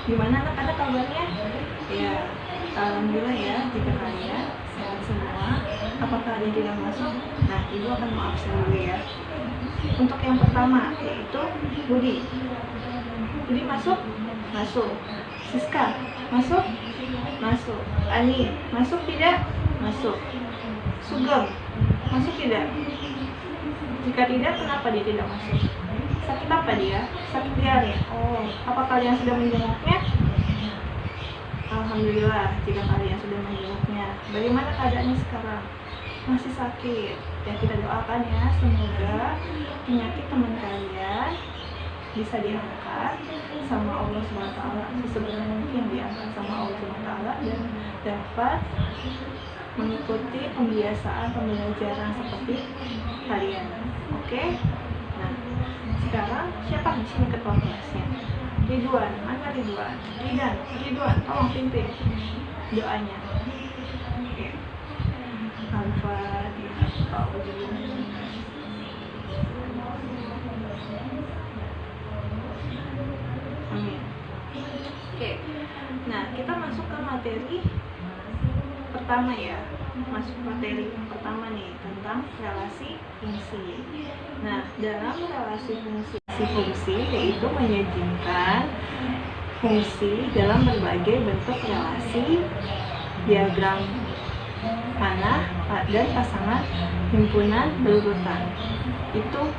Gimana anak-anak kabarnya? Ya, alhamdulillah ya, jika kalian sehat semua. Apakah ada yang tidak masuk? Nah, ibu akan mau absen dulu ya. Untuk yang pertama yaitu Budi. Budi masuk? Masuk. Siska masuk? Masuk. Ani masuk tidak? Masuk. Sugeng masuk tidak? Jika tidak, kenapa dia tidak masuk? Sakit apa dia? Sakit diare. Oh, apa kalian sudah menjenguknya? Alhamdulillah jika kalian sudah menjenguknya. Bagaimana keadaannya sekarang? Masih sakit. Ya, kita doakan ya, semoga penyakit teman kalian bisa diangkat sama Allah SWT, sebenarnya mungkin diangkat sama Allah SWT, dan dapat mengikuti pembiasaan pembelajaran seperti kalian. Oke? Nah, sekarang siapa di sini ketua kelasnya? Ridwan, mana Ridwan? Ridwan, tolong pimpin doanya. Oke. Al-Fatihah. Amin. Oke. Nah, kita masuk ke materi pertama ya. Masuk materi yang pertama nih, tentang relasi fungsi. Nah, dalam relasi fungsi yaitu menyajikan fungsi dalam berbagai bentuk relasi, diagram panah dan pasangan himpunan berurutan. Itu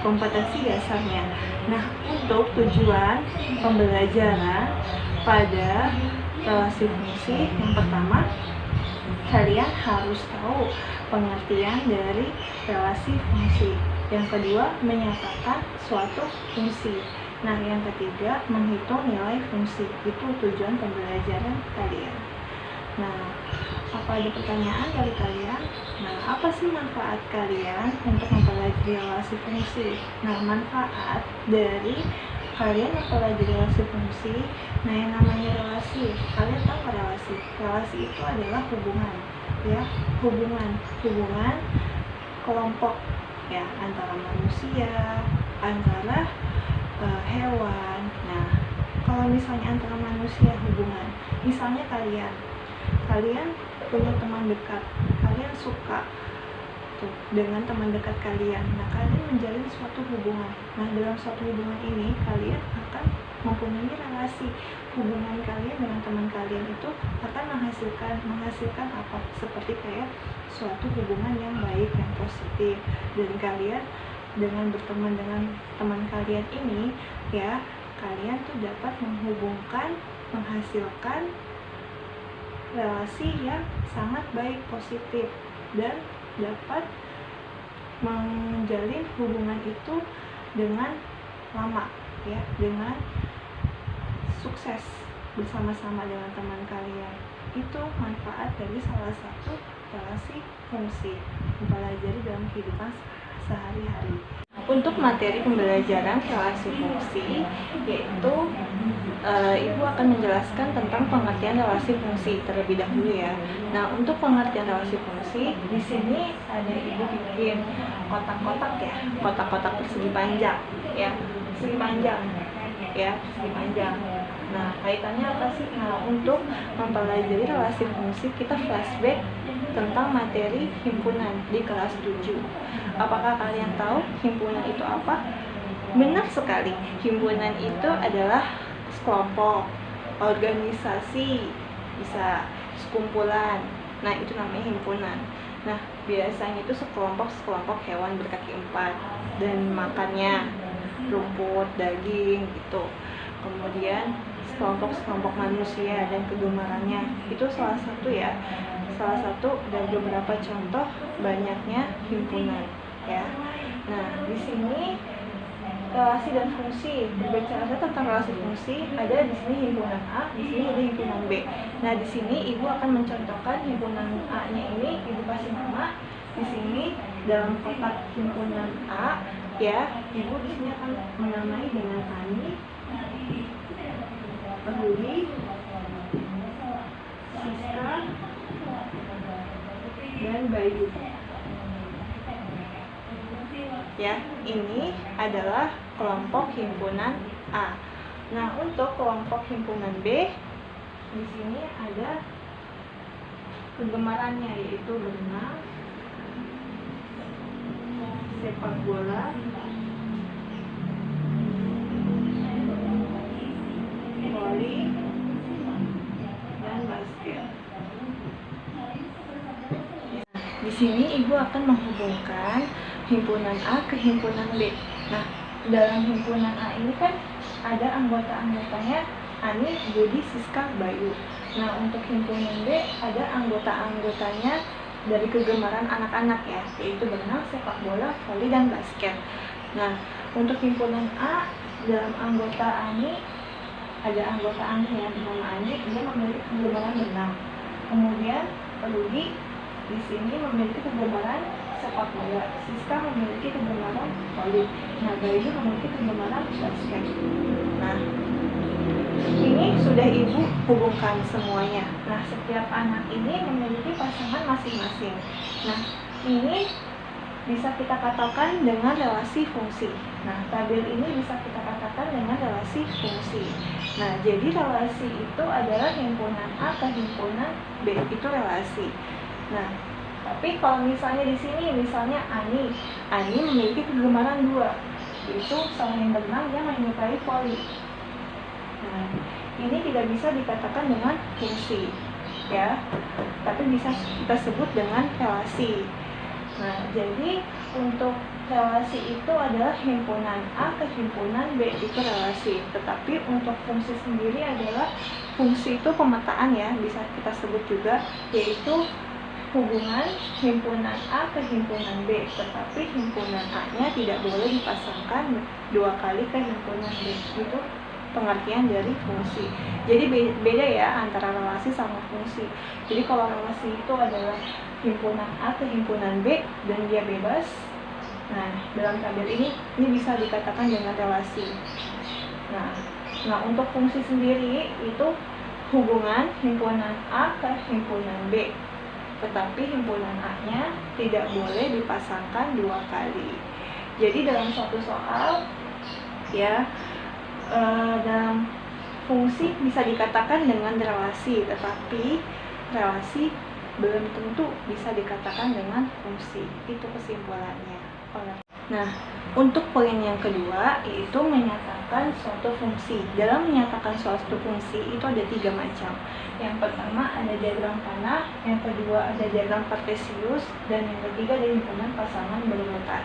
kompetensi dasarnya. Nah, untuk tujuan pembelajaran pada relasi fungsi, yang pertama, kalian harus tahu pengertian dari relasi fungsi. Yang kedua, menyatakan suatu fungsi. Nah, yang ketiga, menghitung nilai fungsi. Itu tujuan pembelajaran kalian. Nah, apa ada pertanyaan dari kalian? Nah, apa sih manfaat kalian untuk mempelajari relasi fungsi? Nah, manfaat dari kalian mempelajari relasi fungsi, nah yang namanya relasi, kalian tahu relasi? Relasi itu adalah hubungan, ya, hubungan kelompok, ya, antara manusia, antara hewan. Nah, kalau misalnya antara manusia hubungan, misalnya kalian punya teman dekat, kalian suka dengan teman dekat kalian. Nah, kalian menjalin suatu hubungan. Nah, dalam suatu hubungan ini kalian akan mempunyai relasi. Hubungan kalian dengan teman kalian itu akan menghasilkan apa? Seperti kayak suatu hubungan yang baik, yang positif. Dan kalian dengan berteman dengan teman kalian ini, ya, kalian tuh dapat menghasilkan relasi yang sangat baik, positif, dan dapat menjalin hubungan itu dengan lama, ya, dengan sukses bersama-sama dengan teman kalian. Itu manfaat dari salah satu relasi fungsi, mempelajari dalam kehidupan sehari-hari. Untuk materi pembelajaran relasi fungsi, yaitu Ibu akan menjelaskan tentang pengertian relasi fungsi terlebih dahulu ya. Nah, untuk pengertian relasi fungsi, di sini ada Ibu bikin kotak-kotak ya, kotak-kotak persegi panjang, ya, persegi panjang, ya, persegi panjang. Nah, kaitannya apa sih? Nah, untuk mempelajari relasi fungsi, kita flashback tentang materi himpunan di kelas 7. Apakah kalian tahu himpunan itu apa? Benar sekali, himpunan itu adalah sekelompok, organisasi, bisa sekumpulan. Nah, itu namanya himpunan. Nah, biasanya itu sekelompok hewan berkaki 4 dan makannya rumput, daging gitu. Kemudian sekelompok manusia dan kegemarannya, itu salah satu ya, salah satu dari beberapa contoh banyaknya himpunan, ya. Nah, di sini relasi dan fungsi, berbicara tentang relasi fungsi, ada di sini himpunan A, di sini ada himpunan B. Nah, di sini Ibu akan mencontohkan himpunan A-nya ini, Ibu kasih nama. Di sini dalam kotak himpunan A, ya, Ibu di sini akan menamai dengan Ani, Rudi, Siska, dan Bayu. Ya, ini adalah kelompok himpunan A. Nah, untuk kelompok himpunan B, di sini ada kegemarannya, yaitu berenang, sepak bola, voli, dan basket. Di sini ibu akan menghubungkan himpunan A ke himpunan B. Nah, dalam himpunan A ini kan ada anggota-anggotanya Ani, Budi, Siska, Bayu. Nah, untuk himpunan B ada anggota-anggotanya dari kegemaran anak-anak ya, yaitu berenang, sepak bola, voli, dan basket. Nah, untuk himpunan A, dalam anggota Ani ada anggota Ani yang bernama Ani, dia memiliki kegemaran berenang. Kemudian Rudi di sini memiliki kegemaran sepak bola, Siska memiliki kegemaran voli, nah Bayu memiliki kegemaran basket. Nah, ini sudah ibu hubungkan semuanya. Nah, setiap anak ini memiliki pasangan masing-masing. Nah, ini bisa kita katakan dengan relasi fungsi. Nah, tabel ini bisa kita katakan dengan relasi fungsi. Nah, jadi relasi itu adalah himpunan A ke himpunan B, itu relasi. Nah, tapi kalau misalnya di sini, misalnya Ani memiliki kegemaran 2, yaitu selain berenang dia menyukai voli. Nah, ini tidak bisa dikatakan dengan fungsi, ya, tapi bisa kita sebut dengan relasi. Nah, jadi untuk relasi itu adalah himpunan A ke himpunan B, itu relasi. Tetapi untuk fungsi sendiri adalah fungsi itu pemetaan ya, bisa kita sebut juga, yaitu hubungan himpunan A ke himpunan B. Tetapi himpunan A-nya tidak boleh dipasangkan 2 kali ke himpunan B. Itu pengertian dari fungsi. Jadi beda ya antara relasi sama fungsi. Jadi kalau relasi itu adalah himpunan A ke himpunan B dan dia bebas. Nah, dalam tabel ini bisa dikatakan dengan relasi. Nah, untuk fungsi sendiri itu hubungan himpunan A ke himpunan B. Tetapi himpunan A-nya tidak boleh dipasangkan 2 kali. Jadi dalam suatu soal ya, dalam fungsi bisa dikatakan dengan relasi, tetapi relasi belum tentu bisa dikatakan dengan fungsi. Itu kesimpulannya. Nah, untuk poin yang kedua yaitu menyatakan suatu fungsi. Dalam menyatakan suatu fungsi itu ada 3 macam. Yang pertama ada diagram panah, yang kedua ada diagram kartesius, dan yang ketiga ada himpunan pasangan berurutan.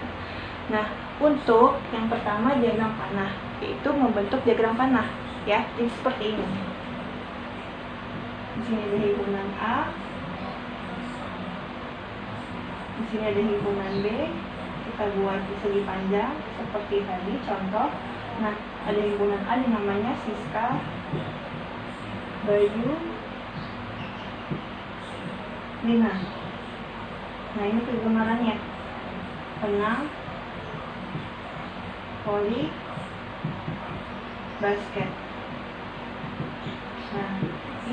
Nah, untuk yang pertama diagram panah, yaitu membentuk diagram panah ya, jadi seperti ini. Di sini ada himpunan A, di sini ada himpunan B, kita buat di segi panjang seperti tadi contoh. Nah, ada himpunan A namanya Siska, Bayu, Lina. Nah, ini kegemarannya renang, voli, basket. Nah,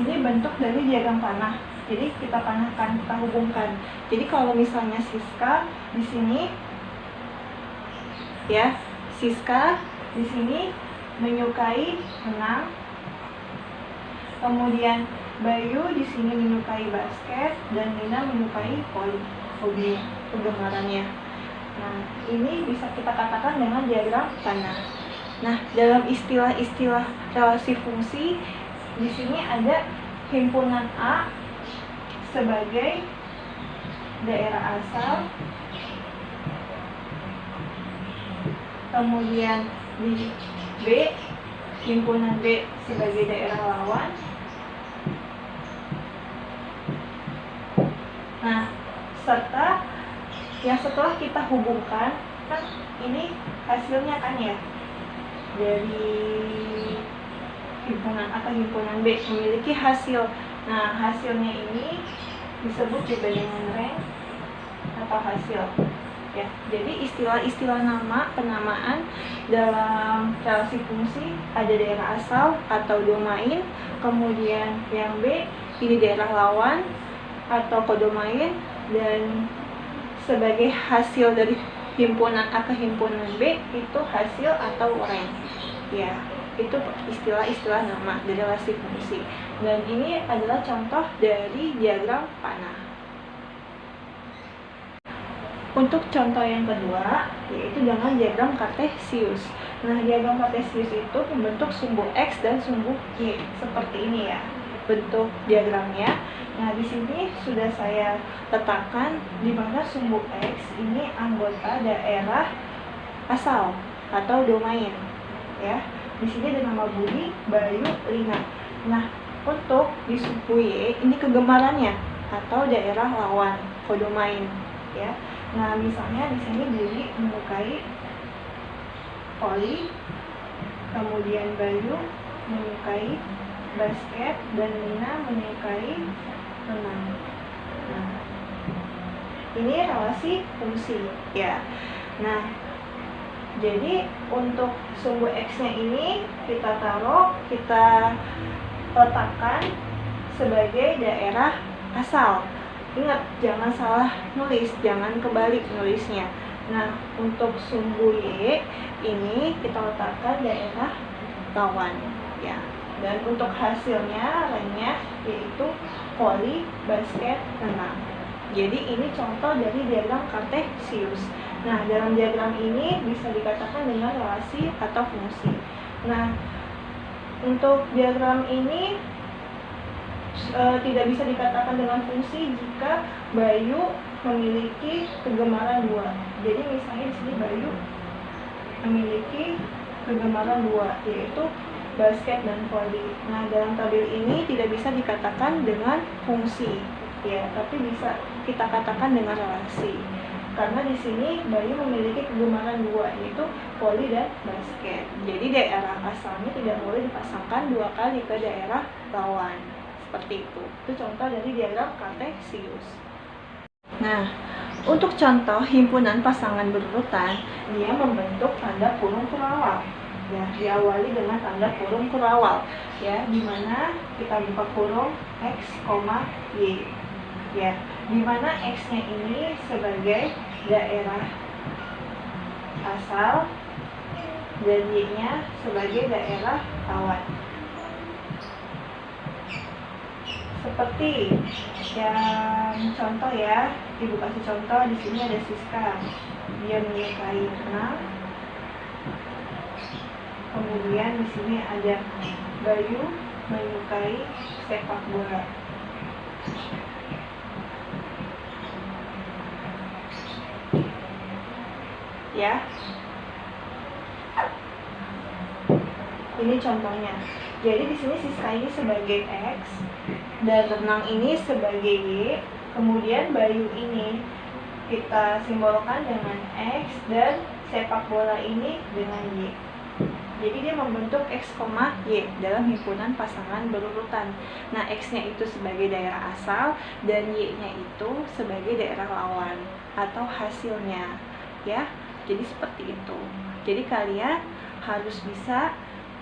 ini bentuk dari diagram panah. Jadi kita panahkan, kita hubungkan. Jadi kalau misalnya Siska di sini ya, Siska di sini menyukai renang. Kemudian Bayu di sini menyukai basket dan Lina menyukai voli, hobi kegemarannya. Nah, ini bisa kita katakan dengan diagram panah. Nah, dalam istilah-istilah relasi fungsi di sini ada himpunan A sebagai daerah asal, kemudian di B, himpunan B sebagai daerah lawan. Nah, serta yang setelah kita hubungkan, kan ini hasilnya kan ya, dari himpunan A ke himpunan B memiliki hasil. Nah, hasilnya ini disebut juga dengan rank atau hasil ya. Jadi istilah-istilah nama penamaan dalam relasi fungsi ada daerah asal atau domain, kemudian yang B ini daerah lawan atau kodomain, dan sebagai hasil dari himpunan A ke himpunan B itu hasil atau rank ya. Itu istilah-istilah nama dari relasi fungsi. Dan ini adalah contoh dari diagram panah. Untuk contoh yang kedua, yaitu dengan diagram kartesius. Nah, diagram kartesius itu membentuk sumbu X dan sumbu Y seperti ini ya, bentuk diagramnya. Nah, di sini sudah saya letakkan di mana sumbu X ini anggota daerah asal atau domain, ya. Di sini ada nama Budi, Bayu, Rina. Nah, untuk di sumbu Y ini kegemarannya atau daerah lawan, kodomain, ya. Nah, misalnya di sini Budi menyukai voli, kemudian Bayu menyukai basket, dan Nina menyukai renang. Nah, ini relasi fungsi ya. Nah, jadi untuk sumbu X-nya ini kita letakkan sebagai daerah asal. Ingat, jangan salah nulis, jangan kebalik nulisnya. Nah, untuk sumbu Y ini kita letakkan daerah lawan ya. Dan untuk hasilnya lainnya yaitu voli, basket, renang. Jadi ini contoh dari diagram kartesius. Nah, dalam diagram ini bisa dikatakan dengan relasi atau fungsi. Nah, untuk diagram ini tidak bisa dikatakan dengan fungsi jika Bayu memiliki kegemaran 2. Jadi misalnya di sini Bayu memiliki kegemaran 2, yaitu basket dan voli. Nah, dalam tabel ini tidak bisa dikatakan dengan fungsi, ya, tapi bisa kita katakan dengan relasi. Karena di sini Bayu memiliki kegemaran 2, yaitu voli dan basket. Jadi daerah asalnya tidak boleh dipasangkan 2 kali ke daerah lawan. Seperti itu. Itu contoh dari diagram kartesius. Nah, untuk contoh himpunan pasangan berurutan, dia membentuk tanda kurung kurawal. Ya, diawali dengan tanda kurung kurawal. Ya, di mana kita buka kurung X, Y. Ya, di mana X-nya ini sebagai daerah asal dan Y-nya sebagai daerah lawan. Seperti yang contoh ya, Ibu kasih contoh di sini ada Siska, dia menyukai renang. Kemudian di sini ada Bayu menyukai sepak bola. Ya, ini contohnya. Jadi di sini Siska ini sebagai X dan renang ini sebagai Y. Kemudian Bayu ini kita simbolkan dengan X dan sepak bola ini dengan Y. Jadi dia membentuk X, Y dalam himpunan pasangan berurutan. Nah, X-nya itu sebagai daerah asal dan Y-nya itu sebagai daerah lawan atau hasilnya, ya. Jadi seperti itu. Jadi kalian harus bisa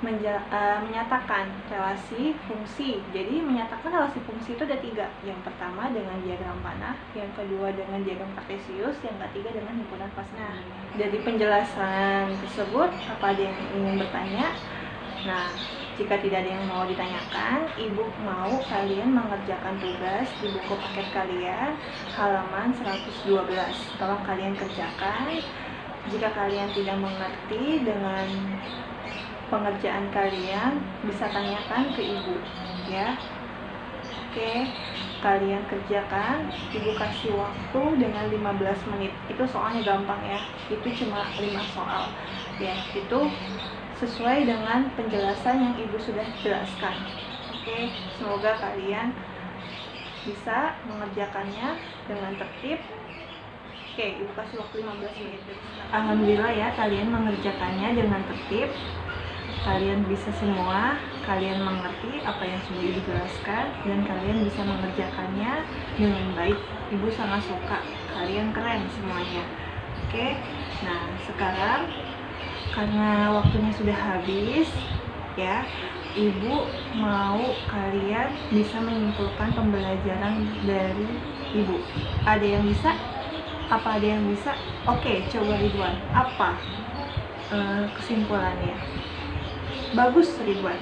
menyatakan relasi fungsi. Jadi menyatakan relasi fungsi itu ada 3. Yang pertama dengan diagram panah, yang kedua dengan diagram kartesius, yang ketiga dengan himpunan pasangan. Dari penjelasan tersebut, apa ada yang ingin bertanya? Nah, jika tidak ada yang mau ditanyakan, Ibu mau kalian mengerjakan tugas di buku paket kalian halaman 112. Tolong kalian kerjakan. Jika kalian tidak mengerti dengan pengerjaan kalian, bisa tanyakan ke Ibu, ya. Oke, kalian kerjakan. Ibu kasih waktu dengan 15 menit. Itu soalnya gampang ya. Itu cuma 5 soal. Ya, itu sesuai dengan penjelasan yang Ibu sudah jelaskan. Oke, semoga kalian bisa mengerjakannya dengan tertib. Oke, Ibu kasih waktu 15 menit. Alhamdulillah ya, kalian mengerjakannya dengan tertib. Kalian bisa semua, kalian mengerti apa yang sudah Ibu jelaskan, dan kalian bisa mengerjakannya dengan baik. Ibu sangat suka, kalian keren semuanya. Oke, nah sekarang karena waktunya sudah habis, ya, Ibu mau kalian bisa menyimpulkan pembelajaran dari Ibu. Ada yang bisa? Apa ada yang bisa? Oke, coba Ridwan. Apa kesimpulannya? bagus ribuan.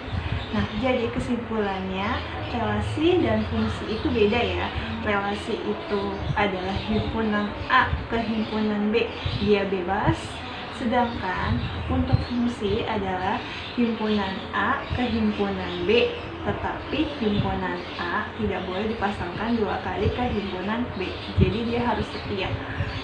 Nah, jadi kesimpulannya, relasi dan fungsi itu beda ya. Relasi itu adalah himpunan A ke himpunan B, dia bebas. Sedangkan untuk fungsi adalah himpunan A ke himpunan B, tetapi himpunan A tidak boleh dipasangkan 2 kali ke himpunan B. Jadi dia harus setia.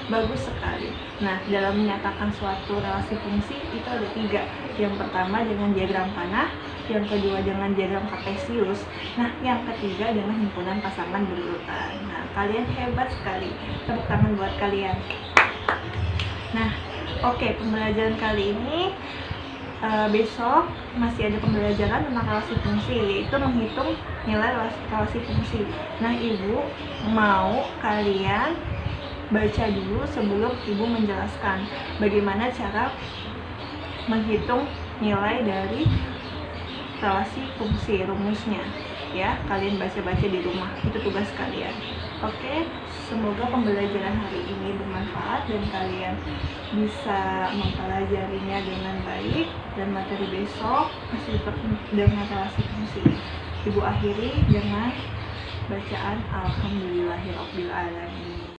Bagus sekali. Nah, dalam menyatakan suatu relasi fungsi itu ada 3. Yang pertama dengan diagram panah, yang kedua dengan diagram kartesius, nah yang ketiga dengan himpunan pasangan berurutan. Nah, kalian hebat sekali. Tepuk tangan buat kalian. Nah, oke, pembelajaran kali ini besok masih ada pembelajaran tentang relasi fungsi, yaitu menghitung nilai relasi fungsi. Nah, Ibu mau kalian baca dulu sebelum Ibu menjelaskan bagaimana cara menghitung nilai dari relasi fungsi, rumusnya ya. Kalian baca-baca di rumah, itu tugas kalian. Oke, semoga pembelajaran hari ini bermanfaat dan kalian bisa mempelajarinya dengan baik, dan materi besok masih dengan relasi fungsi. Ibu akhiri dengan bacaan Alhamdulillahirobbilalamin.